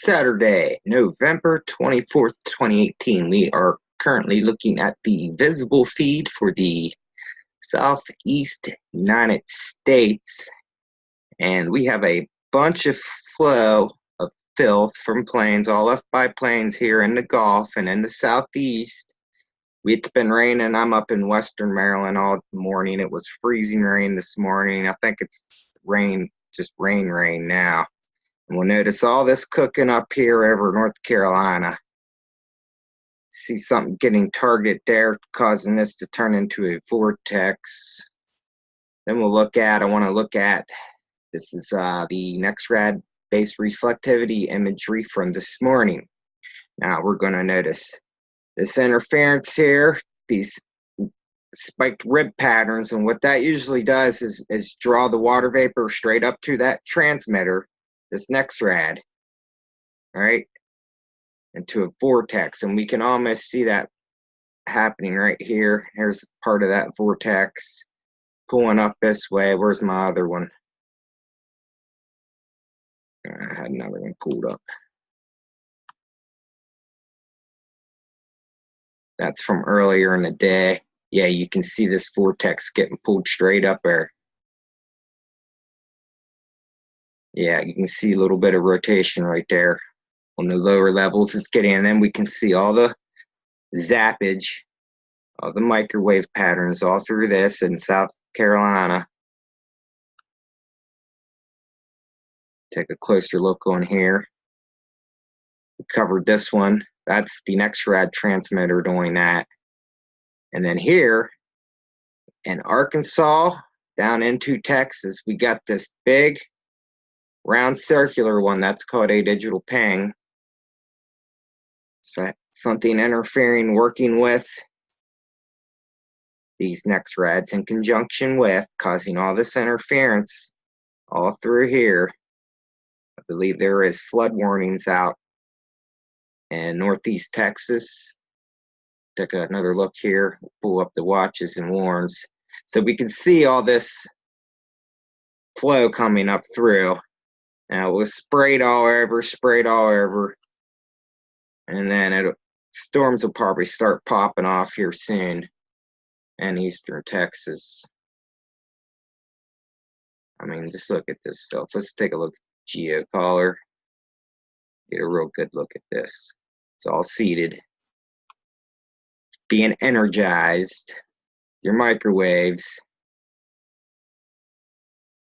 Saturday, November 24th, 2018. We are currently looking at the visible feed for the Southeast United States, and we have a bunch of flow of filth from planes, all left by planes here in the Gulf and in the Southeast. It's been raining. I'm up in Western Maryland all morning. It was freezing rain this morning. I think it's rain, just rain now. And we'll notice all this cooking up here over North Carolina. See something getting targeted there, causing this to turn into a vortex. Then I want to look at, this is the NEXRAD base reflectivity imagery from this morning. Now we're going to notice this interference here, these spiked rib patterns, and what that usually does is draw the water vapor straight up to that transmitter, this NEXRAD, all right, into a vortex, and we can almost see that happening right here. Here's part of that vortex pulling up this way. Where's my other one? I had another one pulled up. That's from earlier in the day. Yeah, you can see this vortex getting pulled straight up there. Yeah, you can see a little bit of rotation right there on the lower levels. It's getting, and then we can see all the zappage, all the microwave patterns all through this in South Carolina. Take a closer look on here. We covered this one. That's the NEXRAD transmitter doing that. And then here in Arkansas, down into Texas, we got this big round circular one that's called a digital ping. So something interfering, working with these NEXRADs in conjunction with, causing all this interference all through here. I believe there is flood warnings out in Northeast Texas. Take another look here, pull up the watches and warns. So we can see all this flow coming up through. Now it was sprayed all over, and then storms will probably start popping off here soon in eastern Texas. I mean, just look at this filth. Let's take a look at geocaller. Get a real good look at this. It's all seeded. It's being energized. Your microwaves.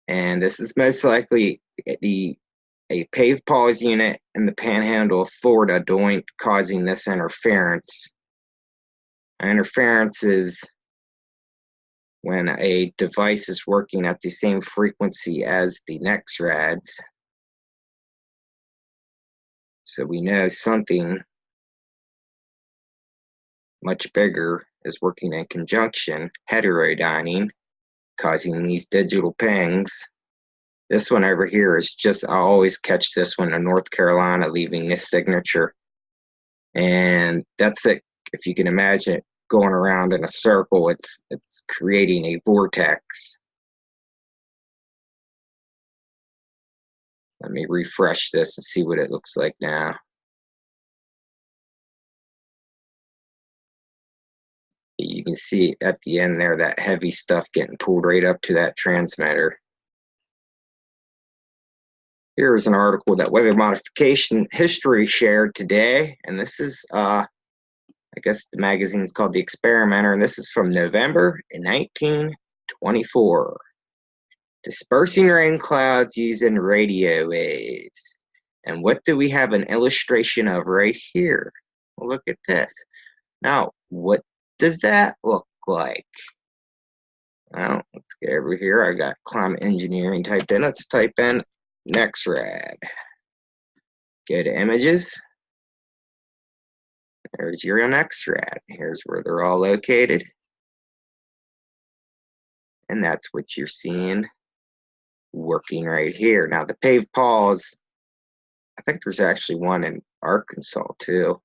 And this is most likely a paved pause unit in the panhandle of Florida causing this interference. Interference is when a device is working at the same frequency as the NEXRADs. So we know something much bigger is working in conjunction, heterodyning, causing these digital pings. This one over here is just, I always catch this one in North Carolina leaving this signature. And that's it. If you can imagine it going around in a circle, it's creating a vortex. Let me refresh this and see what it looks like now. You can see at the end there, that heavy stuff getting pulled right up to that transmitter. Here's an article that Weather Modification History shared today, and this is, I guess the magazine is called The Experimenter, and this is from November 1924. Dispersing rain clouds using radio waves. And what do we have an illustration of right here? Well, look at this. Now, what does that look like? Well, let's get over here. I got climate engineering typed in. Let's type in NEXRAD. Go to images. There's your NEXRAD. Here's where they're all located. And that's what you're seeing working right here. Now the paved pause, I think there's actually one in Arkansas too.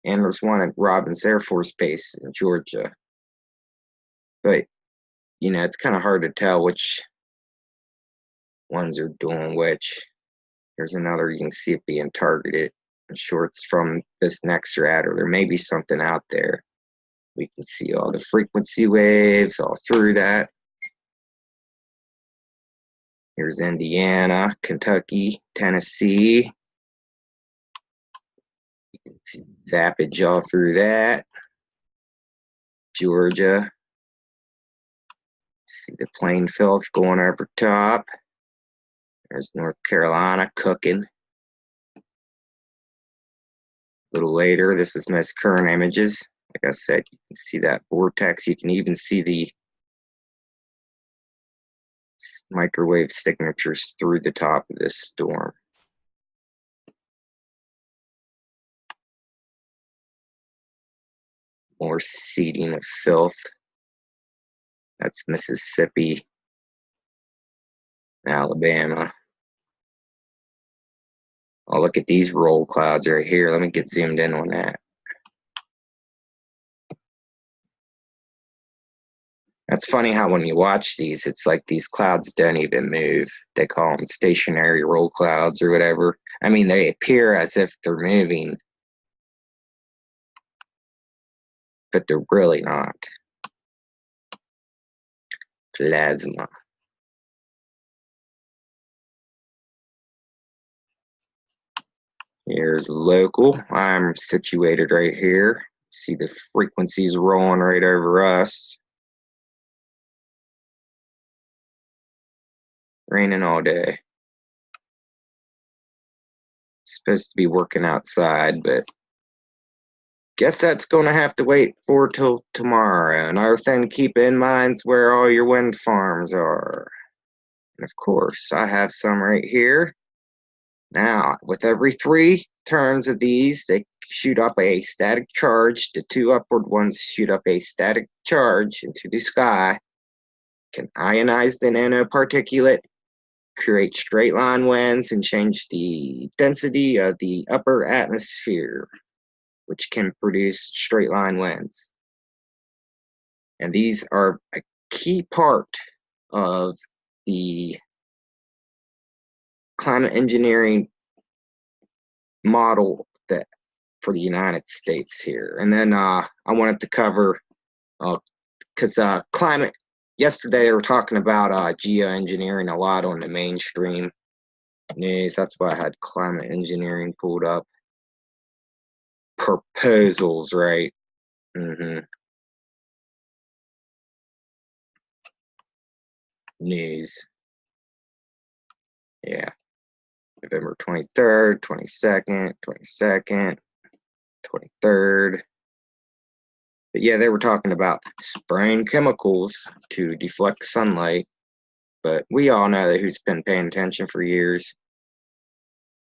And there's one at Robins Air Force Base in Georgia. But, you know, it's kind of hard to tell which ones are doing which. Here's another, you can see it being targeted. I'm sure it's from this next strata, or there may be something out there. We can see all the frequency waves all through that. Here's Indiana, Kentucky, Tennessee. You can see zappage all through that. Georgia. See the plane filth going over top. There's North Carolina cooking. A little later, this is most current images. Like I said, you can see that vortex. You can even see the microwave signatures through the top of this storm. More seeding of filth. That's Mississippi, Alabama. Oh, look at these roll clouds right here. Let me get zoomed in on that. That's funny how when you watch these, it's like these clouds don't even move. They call them stationary roll clouds or whatever. I mean, they appear as if they're moving, but they're really not. Plasma. Here's local. I'm situated right here. See the frequencies rolling right over us. Raining all day. Supposed to be working outside, but guess that's going to have to wait for till tomorrow. Another thing to keep in mind is where all your wind farms are. And of course, I have some right here. Now, with every 3 turns of these, they shoot up a static charge. The 2 upward ones shoot up a static charge into the sky. Can ionize the nanoparticulate, create straight line winds, and change the density of the upper atmosphere, which can produce straight line winds. And these are a key part of the climate engineering model that for the United States here. And then I wanted to cover, because climate, yesterday they were talking about geoengineering a lot on the mainstream news. That's why I had climate engineering pulled up. Proposals, right? News. Yeah. November 23rd, 22nd, 22nd, 23rd. But yeah, they were talking about spraying chemicals to deflect sunlight. But we all know that who's been paying attention for years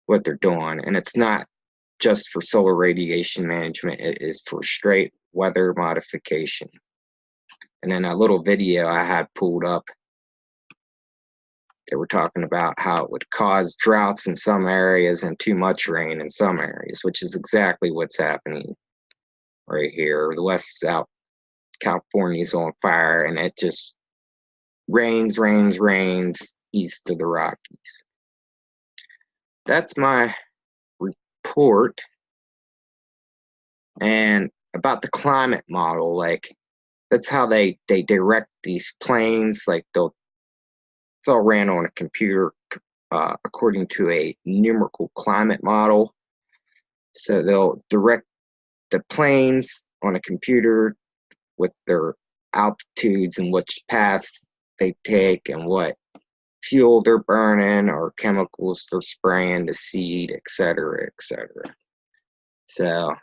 what they're doing. And it's not just for solar radiation management, it is for straight weather modification. And in a little video I had pulled up, they were talking about how it would cause droughts in some areas and too much rain in some areas, which is exactly what's happening right here. The West South California's on fire, and it just rains east of the Rockies. That's my report. And about the climate model, like that's how they direct these planes. Like it's all ran on a computer according to a numerical climate model. So they'll direct the planes on a computer with their altitudes and which paths they take and what fuel they're burning or chemicals they're spraying to seed, etc., etc. So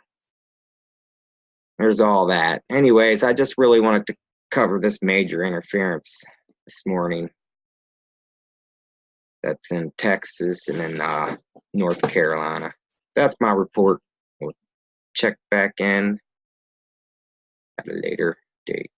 there's all that. Anyways, I just really wanted to cover this major interference this morning that's in Texas and in North Carolina. That's my report. We'll check back in at a later date.